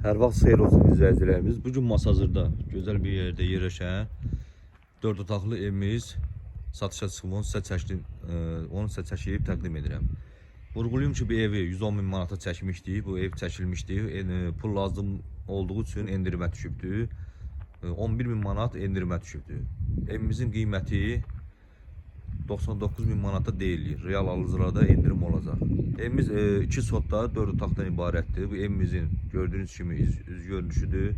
Hər vaxt xeyir olsun izləyicilərimiz. Bugün Masazırda gözəl bir yerdə yerləşən 4 otaqlı evimiz satışa çıxıb, onu sizə çəkib təqdim edirəm. Vurğulayım ki, bu evi 110 min manata çəkmişdik. Bu ev çəkilmişdi. Pul lazım olduğu üçün endirimə düşübdü. 11 min manat endirimə düşübdü. Evimizin qiyməti 99 min manata deyilir. Real alıcılarda endirim olacaq. Evimiz 2 sotda 4 otaqdan ibarətdir. Bu evimizin gördüğünüz kimi üz görünüşüdür.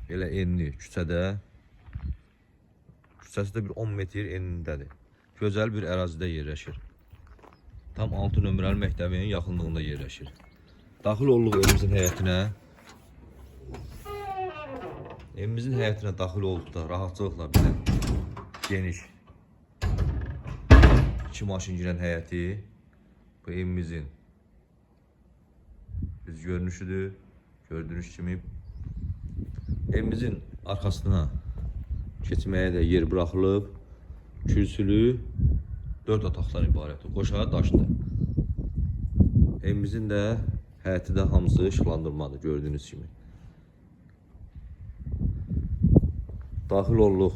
Belə enli küçədə. Küçəsi də bir 10 metr enlindədir. Gözəl bir ərazidə yerləşir. Tam 6 nömrəli məktəbin yaxınlığında yerləşir. Daxil olduq evimizin həyətinə. Evimizin həyətinə daxil olduqda rahatçılıqla belə geniş 2 maşın girən həyəti. Bu evimizin üz görünüşüdür. Gördüğünüz kimi evimizin arkasına keçməyə də yer bırakılıb. Kürsülü 4 otaqdan ibarətdir. Qoşağı daşdır. Evimizin də həyəti də hamısı işıqlandırmadır gördüğünüz kimi. Daxil olduq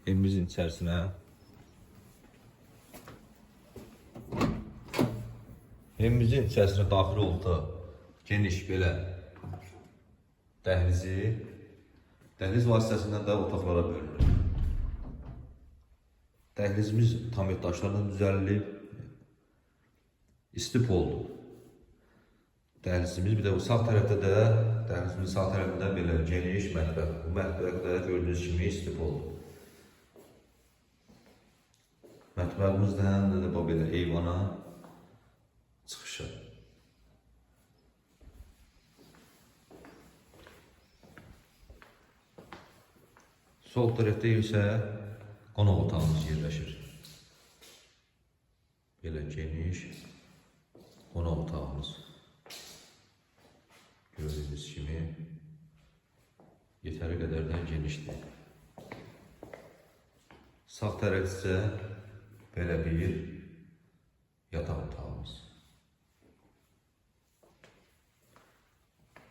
evimizin içərisinə. Evimizin içərisinə daxil olduqda geniş belə dəhliz vasitəsindən də otaqlara bölünür. Dəhlizimiz tam daşlardan düzəlilib, istif oldu. Dəhlizimiz bir də sağ tərəfdə də, dəhlizimizin sağ tərəfində belə geniş mətbəx. Bu mətbəxdə gördüyünüz kimi istif oldu. Mətbəximizdən də belə eyvana çıxışı. Sol tərəfdə isə qonaq otağımız yerləşir. Belə geniş qonaq otağımız. Gördüyünüz kimi yetəri qədərdən genişdir. Sağ tərəf isə belə bir yataq otağımız.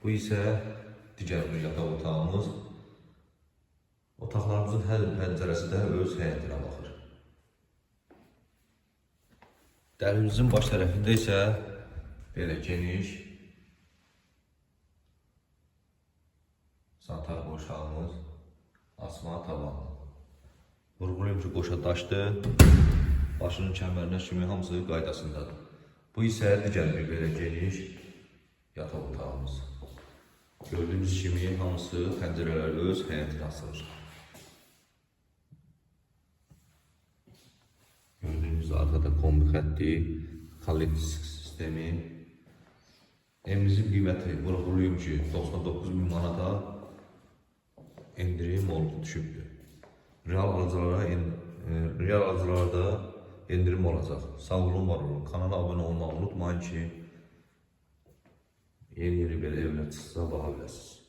Bu isə digər bir yataq otağımız. Otaqlarımızın hər pəncərəsi də öz həyətinə baxır. Dəhlizimizin baş tərəfində isə belə geniş sanitar qoşağımız, asma tavan. Vurğulayım ki, qoşa daşdır. Başının kəmərinə kimi hamısı qaydasındadır. Bu isə digər bir belə geniş yataq otağımız. Gördüğünüz kimi hamısı pəncərələr öz həyətinə asılır. Gördüğünüz arkada kombi xətti, kolektiv sistemi. Evimizin qiyməti vurğulayım ki, 99 min manata endirim oldu, düşübdür. Real alıcılarda endirim olacaq. Sağ olun, var olun. Kanala abone olmayı unutmayın ki, yeni belə evlər çıxsa baxa biləsiniz.